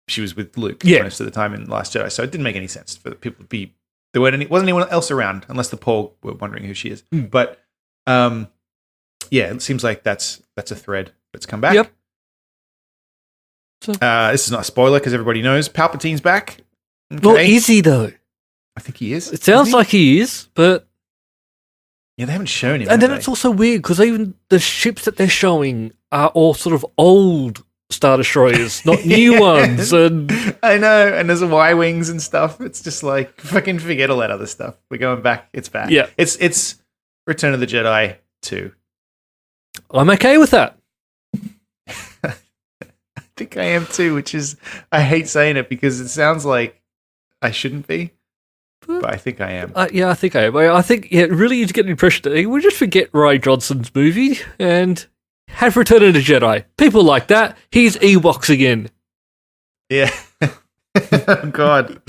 She was with Luke most of the time in Last Jedi, so it didn't make any sense for people to be. There wasn't anyone else around unless the Paul were wondering who she is. But it seems like that's a thread that's come back. Yep. So, this is not a spoiler because everybody knows Palpatine's back. Okay. Well, is he though? I think he is. It sounds like he is, but yeah, they haven't shown him. And then it's also weird because even the ships that they're showing are all sort of old Star Destroyers, not new ones. And I know, and there's Y-wings and stuff. It's just like, fucking forget all that other stuff. We're going back. It's back. Yeah. It's Return of the Jedi 2. I'm okay with that. I think I am too, which is, I hate saying it because it sounds like I shouldn't be, but I think I am. Yeah, I think I am. I think, really you get the impression that we just forget Rian Johnson's movie and have Return of the Jedi. People like that. He's Ewoks again. Yeah. Oh, God.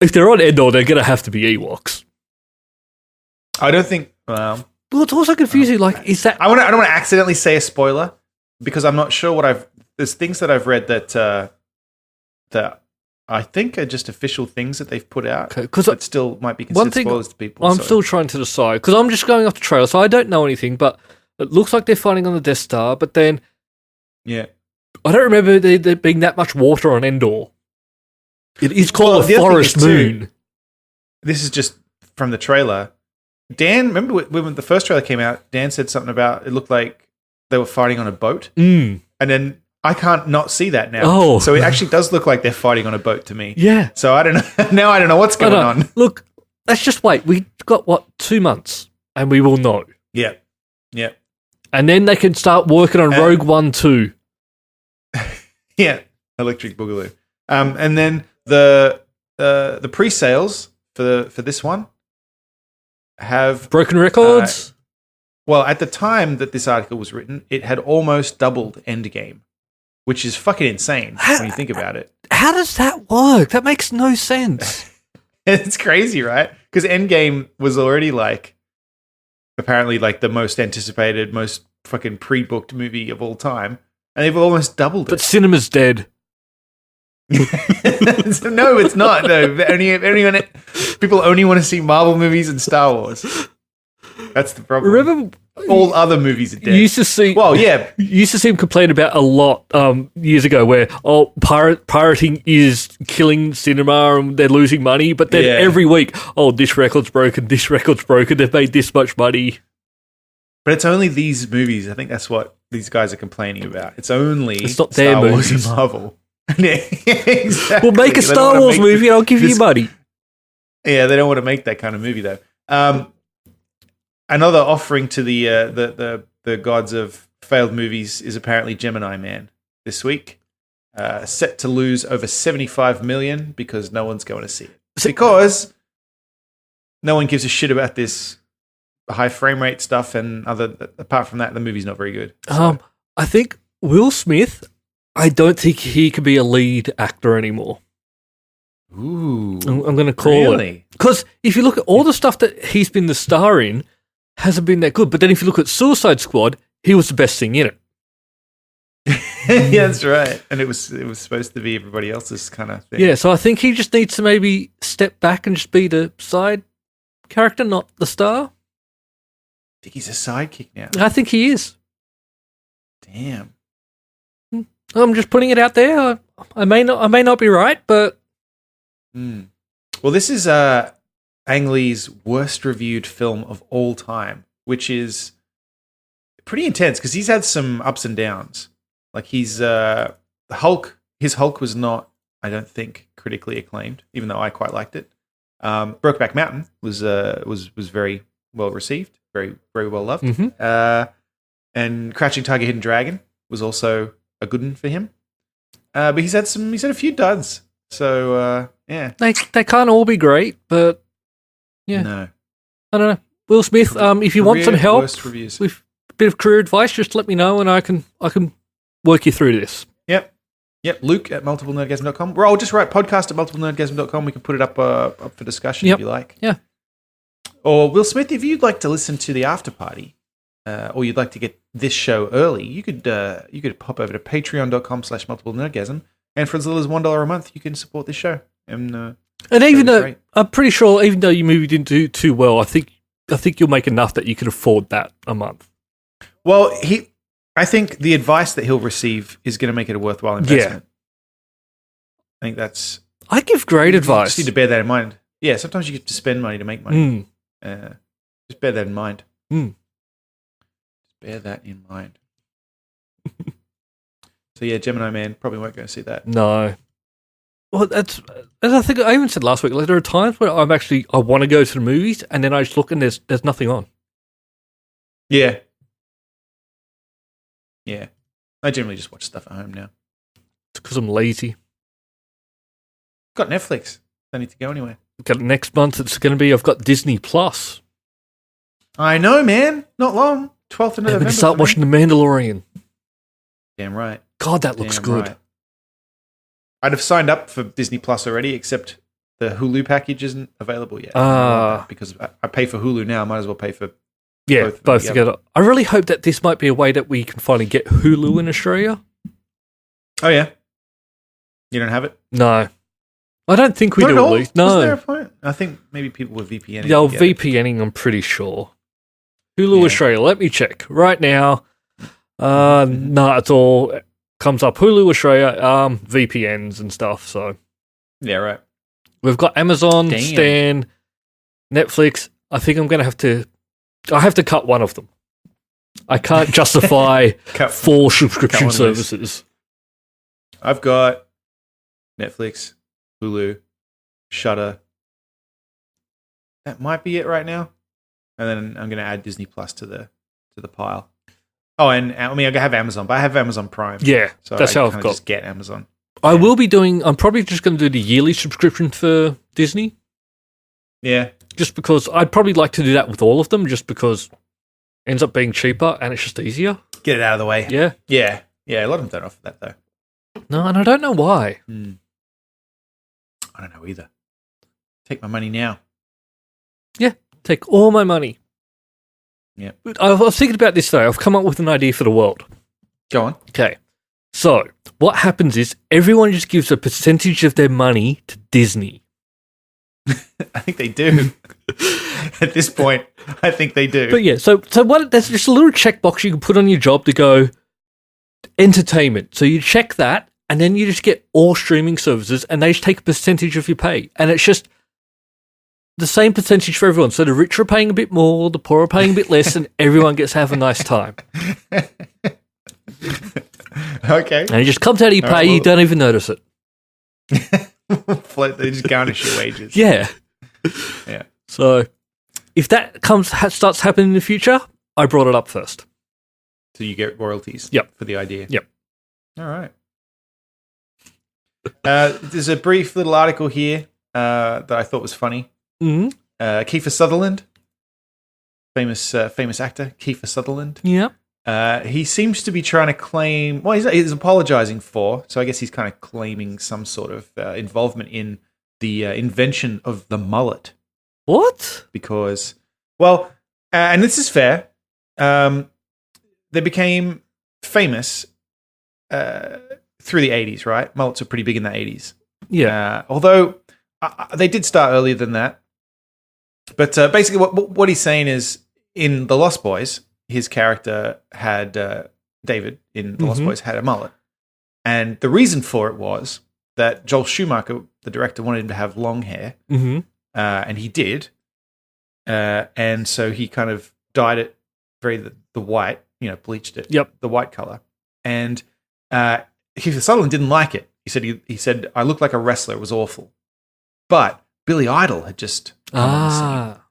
If they're on Endor, they're going to have to be Ewoks. I don't think, well, it's also confusing. Like, is that... I don't want to accidentally say a spoiler because I'm not sure what there's things that I've read that I think are just official things that they've put out, but still might be considered spoilers to people. I'm still trying to decide, because I'm just going off the trailer, so I don't know anything, but it looks like they're fighting on the Death Star, but then... Yeah. I don't remember there being that much water on Endor. It is called a forest moon. This is just from the trailer. Dan, remember when the first trailer came out, Dan said something about it looked like they were fighting on a boat. Mm. And then I can't not see that now. Oh. So it actually does look like they're fighting on a boat to me. Yeah. So I don't know. Now I don't know what's going on. Look, let's just wait. We've got, 2 months, and we will know. Yeah. Yeah. And then they can start working on Rogue One 2. Yeah. Electric Boogaloo. And then the pre-sales for this one have broken records. Well, at the time that this article was written, it had almost doubled Endgame, which is fucking insane when you think about it. How does that work? That makes no sense. It's crazy, right? Because Endgame was already apparently the most anticipated, most fucking pre-booked movie of all time, and they've almost doubled it. But cinema's dead. No, it's not. No, people only want to see Marvel movies and Star Wars. That's the problem. Remember, all other movies are dead. You used to see. Well, yeah, you used to see him complain about a lot years ago, where pirating is killing cinema and they're losing money. But then every week, this record's broken. This record's broken. They've made this much money. But it's only these movies. I think that's what these guys are complaining about. It's not Star their Wars movies. and Marvel. Yeah, exactly. We'll make a Star Wars movie and I'll give you money. Yeah, they don't want to make that kind of movie though. Another offering to the gods of failed movies is apparently Gemini Man this week, set to lose over $75 million because no one's going to see it. Because no one gives a shit about this high frame rate stuff, and apart from that, the movie's not very good. So. I think Will Smith. I don't think he could be a lead actor anymore. Ooh, I'm going to call it. Because if you look at all the stuff that he's been the star in, hasn't been that good. But then if you look at Suicide Squad, he was the best thing in it. Yeah, that's right. And it was supposed to be everybody else's kind of thing. Yeah, so I think he just needs to maybe step back and just be the side character, not the star. I think he's a sidekick now. I think he is. Damn. I'm just putting it out there. I may not be right, but well, this is Ang Lee's worst reviewed film of all time, which is pretty intense because he's had some ups and downs. Like he's the Hulk. His Hulk was not, I don't think, critically acclaimed, even though I quite liked it. Brokeback Mountain was very well received, very very well loved. Mm-hmm. And Crouching Tiger, Hidden Dragon was also a good one for him, but he's had a few duds. So yeah, they can't all be great, but yeah, no, I don't know. Will Smith, if you want some help with a bit of career advice, just let me know, and I can work you through this. Yep. Luke at multiplenerdgasm.com. Or I'll just write podcast at multiplenerdgasm.com. We can put it up for discussion if you like. Yeah. Or Will Smith, if you'd like to listen to the after party, or you'd like to get this show early, you could pop over to patreon.com/multiplenerdgasm, and for as little as $1 a month, you can support this show. And even though I'm pretty sure, even though your movie didn't do too well, I think you'll make enough that you can afford that a month. Well, I think the advice that he'll receive is going to make it a worthwhile investment. Yeah. I think that's. I give great advice. You just need to bear that in mind. Yeah, sometimes you get to spend money to make money. Just bear that in mind. Bear that in mind. So yeah, Gemini Man probably won't go see that. No. Well, that's as I think I even said last week. Like there are times where I want to go to the movies, and then I just look and there's nothing on. Yeah. Yeah. I generally just watch stuff at home now. It's because I'm lazy. Got Netflix. Don't need to go anywhere. Got next month. It's going to be. I've got Disney Plus. I know, man. Not long. 12th of I'm November. going to start watching The Mandalorian. Damn right. God, that looks good. Right. I'd have signed up for Disney Plus already, except the Hulu package isn't available yet. Because I pay for Hulu now. I might as well pay for both together. I really hope that this might be a way that we can finally get Hulu in Australia. Oh, yeah? You don't have it? No. I don't think we Not do, at at all? least. No. Was there a point? I think maybe people were VPNing. Yeah, VPNing, I'm pretty sure. Hulu Australia, let me check. Right now, no, it's all comes up. Hulu Australia, VPNs and stuff, so. Yeah, right. We've got Amazon, Stan, Netflix. I think I'm going to have to... I have to cut one of them. I can't justify 4 subscription services. I've got Netflix, Hulu, Shudder. That might be it right now. And then I'm going to add Disney Plus to the pile. Oh, and I mean, I have Amazon, but I have Amazon Prime. Yeah, so that's how I've got. Just get Amazon. I will be doing. I'm probably just going to do the yearly subscription for Disney. Yeah, just because I'd probably like to do that with all of them, just because it ends up being cheaper and it's just easier. Get it out of the way. Yeah, yeah. A lot of them don't offer that though. No, and I don't know why. I don't know either. Take my money now. Yeah, take all my money. Yeah. I was thinking about this though. I've come up with an idea for the world. Go on. Okay. So, what happens is everyone just gives a percentage of their money to Disney. I think they do. At this point, I think they do. But yeah, so what? There's just a little checkbox you can put on your job to go entertainment. So you check that, and then you just get all streaming services, and they just take a percentage of your pay, and it's just the same percentage for everyone. So the rich are paying a bit more, the poor are paying a bit less, and everyone gets to have a nice time. Okay. And it just comes out of your pay, you don't even notice it. They just garnish your wages. Yeah. Yeah. So if that starts happening in the future, I brought it up first. So you get royalties. Yep. For the idea. Yep. All right. There's a brief little article here that I thought was funny. Mm-hmm. Kiefer Sutherland, famous actor, Kiefer Sutherland. Yeah. He seems to be trying to claim. Well, he's apologizing for. So I guess he's kind of claiming some sort of involvement in the invention of the mullet. What? Because, well, and this is fair. They became famous through the 80s, right? Mullets were pretty big in the 80s. Yeah. Although they did start earlier than that. But basically what he's saying is in The Lost Boys, his character had, David in The Lost Boys had a mullet. And the reason for it was that Joel Schumacher, the director, wanted him to have long hair. Mm-hmm. And he did. And so he kind of dyed it the white, bleached it. Yep. The white color. And Kiefer Sutherland didn't like it. He said, I looked like a wrestler. It was awful. But Billy Idol had just come on the scene.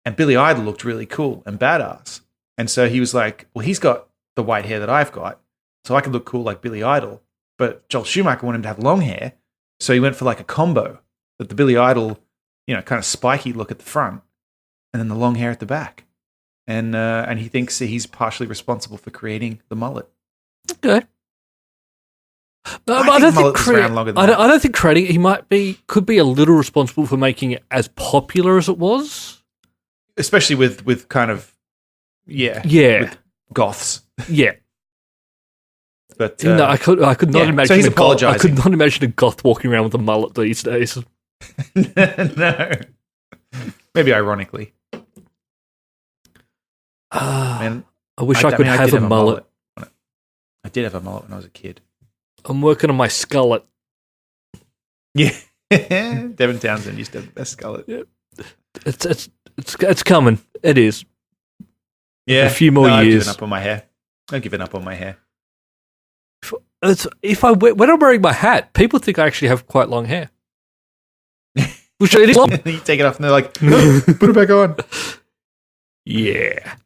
And Billy Idol looked really cool and badass. And so he was like, well, he's got the white hair that I've got, so I could look cool like Billy Idol. But Joel Schumacher wanted him to have long hair, so he went for like a combo, that the Billy Idol, kind of spiky look at the front, and then the long hair at the back. And he thinks that he's partially responsible for creating the mullet. Okay. No, I don't think around longer than that. I don't think creating could be a little responsible for making it as popular as it was. Especially with kind of with goths. Yeah. But no, I could not imagine. So he's apologizing. I could not imagine a goth walking around with a mullet these days. No. Maybe ironically. I wish I could have a mullet. I did have a mullet when I was a kid. I'm working on my skullet. Yeah. Devin Townsend used to have the best skullet. Yeah. It's coming. It is. Yeah. A few more years. I've given up on my hair. when I'm wearing my hat, people think I actually have quite long hair. Which it is long. You take it off and they're like, put it back on. Yeah.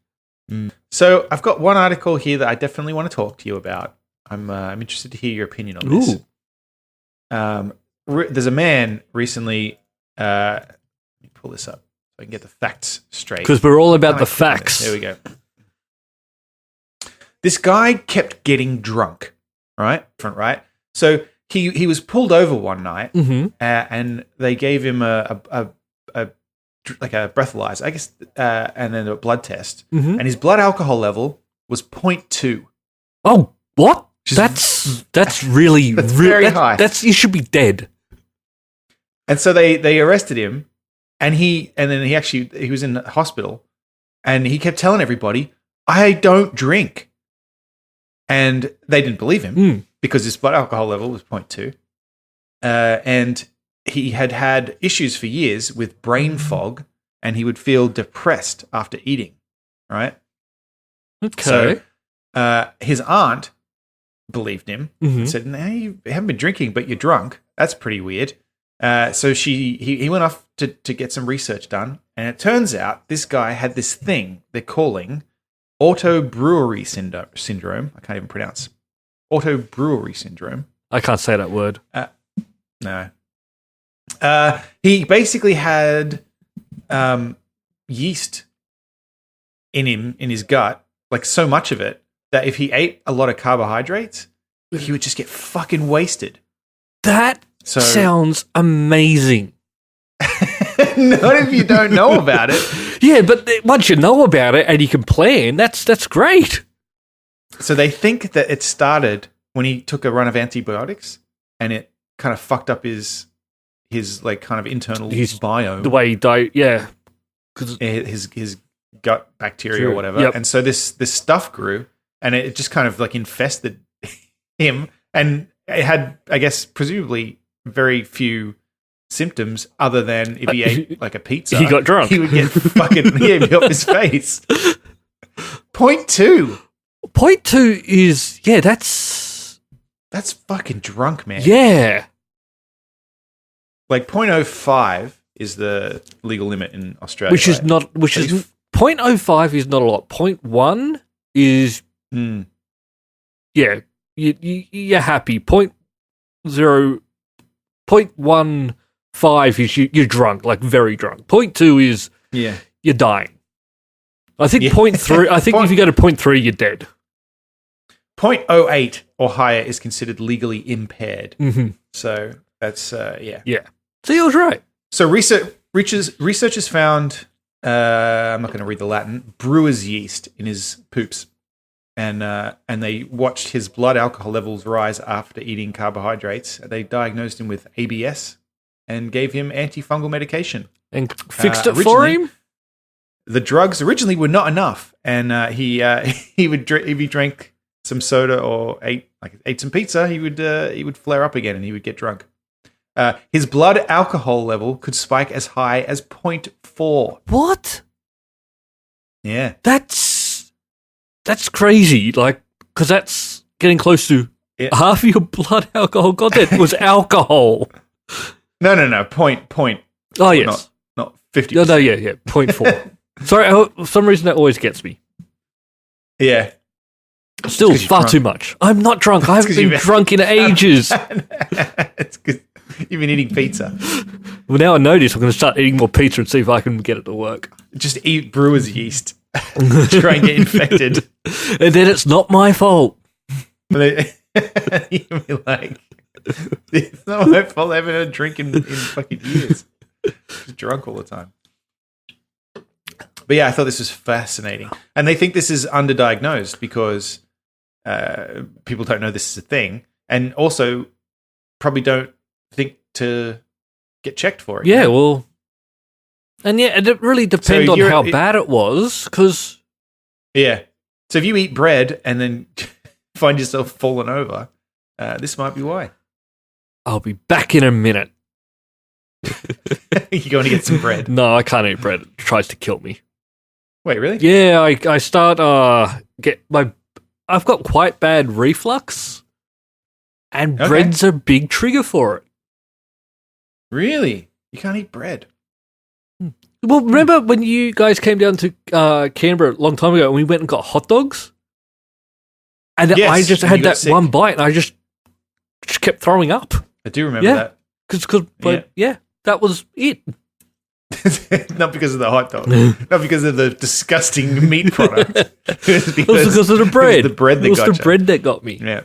So I've got one article here that I definitely want to talk to you about. I'm interested to hear your opinion on this. There's a man recently. Let me pull this up so I can get the facts straight. Because we're all about the facts. There we go. This guy kept getting drunk, right? So he was pulled over one night, and they gave him a breathalyzer, I guess, and then a blood test, and his blood alcohol level was 0.2. Oh, what? That's really very high. You should be dead. And so they arrested him, and he was in hospital, and he kept telling everybody, "I don't drink," and they didn't believe him because his blood alcohol level was 0.2, and he had issues for years with brain fog, and he would feel depressed after eating. Right? Okay. So his aunt believed him and said, "No, you haven't been drinking, but you're drunk. That's pretty weird." So he went off to get some research done, and it turns out this guy had this thing they're calling auto-brewery syndrome. I can't even pronounce auto-brewery syndrome. I can't say that word. No. He basically had yeast in his gut, like so much of it, that if he ate a lot of carbohydrates, he would just get fucking wasted. That sounds amazing. Not if you don't know about it. Yeah, but once you know about it and you can plan, that's great. So they think that it started when he took a run of antibiotics, and it kind of fucked up his like kind of internal biome, the way he died. Yeah, his gut bacteria or whatever. Yep. And so this stuff grew, and it just kind of like infested him, and it had, I guess, presumably very few symptoms other than if he ate like a pizza. He got drunk. He would get fucking up his face. 0.2. 0.2 is that's fucking drunk, man. Yeah. Like 0.05 is the legal limit in Australia. Which is 0.05 is not a lot. 0.1 is yeah, you're happy. 0.15 is you're drunk, like very drunk. 0.2 is you're dying. I think 0.3. I think if you go to 0.3, you're dead. 0.08 or higher is considered legally impaired. So that's yeah. So you was right. So researchers found I'm not going to read the Latin, brewer's yeast in his poops, and they watched his blood alcohol levels rise after eating carbohydrates. They diagnosed him with ABS and gave him antifungal medication and fixed it for him. The drugs originally were not enough, and if he drank some soda or ate some pizza, he would flare up again and he would get drunk. His blood alcohol level could spike as high as 0.4. What? Yeah, that's crazy. Like, because that's getting close to half of your blood alcohol content was alcohol. No. Point. Oh yes, not 50%. No, yeah. 0.4. Sorry, for some reason that always gets me. Yeah. Still far too much. I'm not drunk. I haven't been drunk in ages. It's because you've been eating pizza. Well, now I know this. I'm going to start eating more pizza and see if I can get it to work. Just eat brewer's yeast. Try and get infected. And then it's not my fault. You'll be like, it's not my fault. I haven't had a drink in fucking years. Just drunk all the time. But yeah, I thought this was fascinating. And they think this is underdiagnosed because people don't know this is a thing, and also probably don't think to get checked for it. Yeah, well, and it really depends on how bad it was, because... Yeah. So if you eat bread and then find yourself falling over, this might be why. I'll be back in a minute. You going to get some bread? No, I can't eat bread. It tries to kill me. Wait, really? Yeah, I start I've got quite bad reflux, And bread's a big trigger for it. Really? You can't eat bread? Well, remember when you guys came down to Canberra a long time ago and we went and got hot dogs? And I just had that one bite and I just kept throwing up. I do remember that. Because that was it. Not because of the hot dog. Not because of the disgusting meat product. It was because of the bread. It was the bread that got you. It was the bread that got me. Yeah.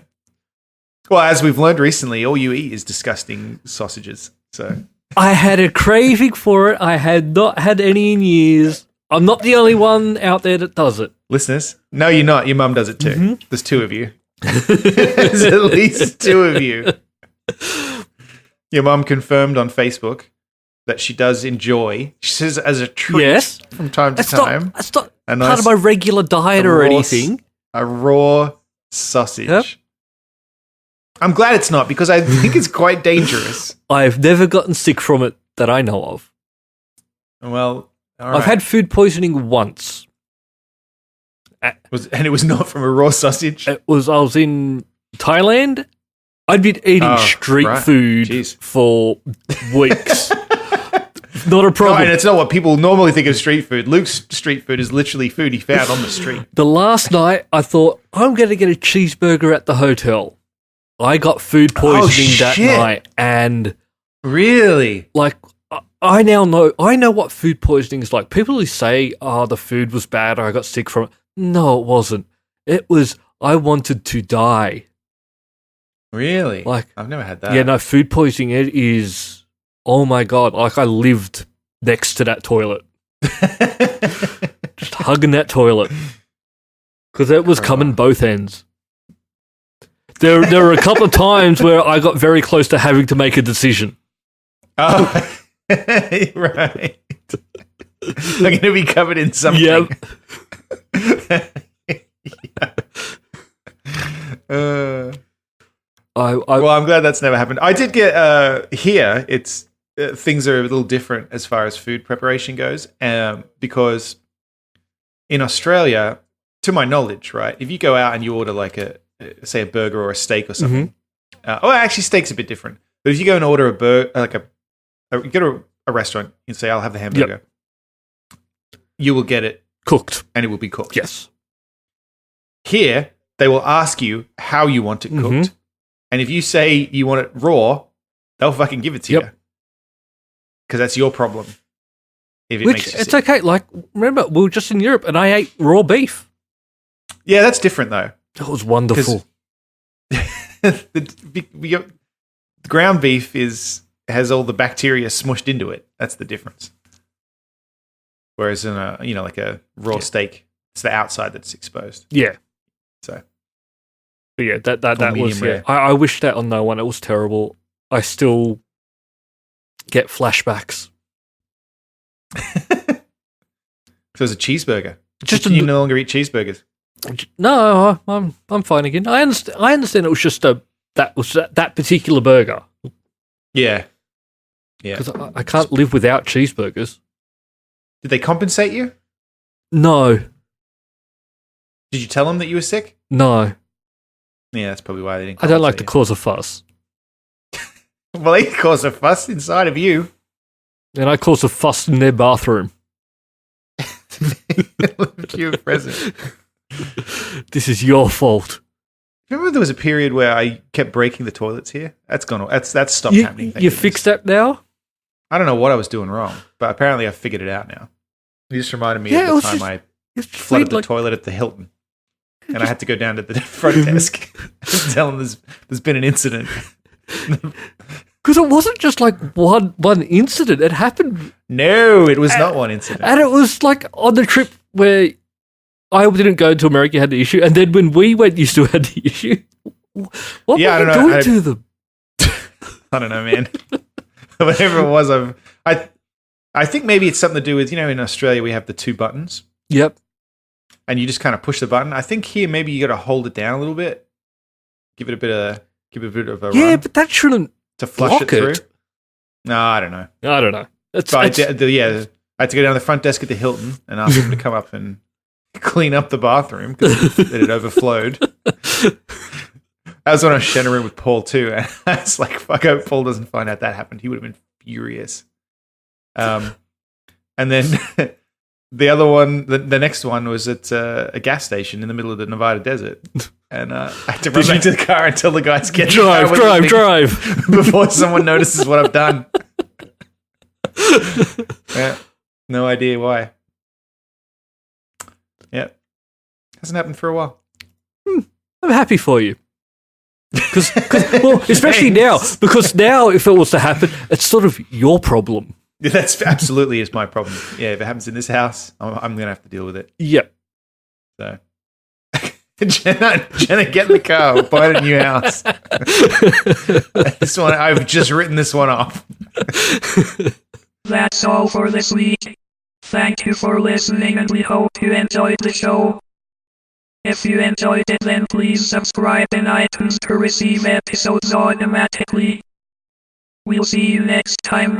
Well, as we've learned recently, all you eat is disgusting sausages. So I had a craving for it. I had not had any in years. I'm not the only one out there that does it. Listeners, no, you're not. Your mum does it too. Mm-hmm. There's two of you. There's at least two of you. Your mum confirmed on Facebook that she does enjoy. She says as a treat from time to time. That's not part of my regular diet or anything. A raw sausage. Yep. I'm glad it's not because I think it's quite dangerous. I've never gotten sick from it that I know of. Well, all right. I've had food poisoning once. And it was not from a raw sausage? I was in Thailand. I'd been eating street food for weeks. Not a problem. No, and it's not what people normally think of street food. Luke's street food is literally food he found on the street. The last night, I thought, I'm going to get a cheeseburger at the hotel. I got food poisoning that night, and really, like, I now know. I know what food poisoning is like. People who say, "Oh, the food was bad," or "I got sick from it." No, it wasn't. It was I wanted to die. Really? Like, I've never had that. Yeah, no, food poisoning. It is. Oh my god! Like, I lived next to that toilet, just hugging that toilet because it was coming both ends. There were a couple of times where I got very close to having to make a decision. Oh, right. I'm going to be covered in something. Yep. Well, I'm glad that's never happened. I did get here. It's things are a little different as far as food preparation goes, because in Australia, to my knowledge, right, if you go out and you order like say a burger or a steak or something. Actually, steak's a bit different. But if you go and order a burger, you go to a restaurant and say, "I'll have the hamburger," you will get it cooked, and it will be cooked. Yes. Here, they will ask you how you want it cooked, and if you say you want it raw, they'll fucking give it to you because that's your problem. If it makes you it's sick. okay. Like, remember, we were just in Europe, and I ate raw beef. Yeah, that's different though. That was wonderful. The ground beef has all the bacteria smushed into it. That's the difference. Whereas in like a raw steak, it's the outside that's exposed. Yeah. So. But yeah, that was rare. I wish that on no one. It was terrible. I still get flashbacks. So it's a cheeseburger. You no longer eat cheeseburgers. No, I'm fine again. I understand it was just that particular burger. Yeah. Because I can't live without cheeseburgers. Did they compensate you? No. Did you tell them that you were sick? No. Yeah, that's probably why they didn't. I don't like to cause a fuss. Well, they cause a fuss inside of you. And I cause a fuss in their bathroom. You were present. This is your fault. Remember there was a period where I kept breaking the toilets here? That's gone. That's stopped happening. You fixed that now? I don't know what I was doing wrong, but apparently I figured it out now. You just reminded me of the time I flooded the toilet at the Hilton, and I had to go down to the front desk and tell them there's been an incident. Because it wasn't just like one incident. It happened. No, it was not one incident. And it was like on the trip where I didn't go to America, you had the issue. And then when we went, you still had the issue. What were you doing to them? I don't know, man. Whatever it was, I think maybe it's something to do with, in Australia we have the two buttons. Yep. And you just kind of push the button. I think here maybe you got to hold it down a little bit. Give it a bit of a run. Yeah, but that shouldn't to flush it through. No, I don't know. I had to go down to the front desk at the Hilton and ask them to come up and clean up the bathroom because it had overflowed. I was when I was sharing a room with Paul too, and I was like, "Fuck! I hope Paul doesn't find out that happened. He would have been furious." And then the other one, the next one was at a gas station in the middle of the Nevada desert, and I had to run back to the car until the guys get drive before someone notices what I've done. Yeah, no idea why. Yeah, hasn't happened for a while. I'm happy for you. Because well, especially now, because now if it was to happen, it's sort of your problem. Yeah, that's absolutely is my problem. Yeah, if it happens in this house, I'm going to have to deal with it. Yep. So, Jenna, get in the car. We'll buy a new house. This one, I've just written this one off. That's all for this week. Thank you for listening, and we hope you enjoyed the show. If you enjoyed it, then please subscribe in iTunes to receive episodes automatically. We'll see you next time.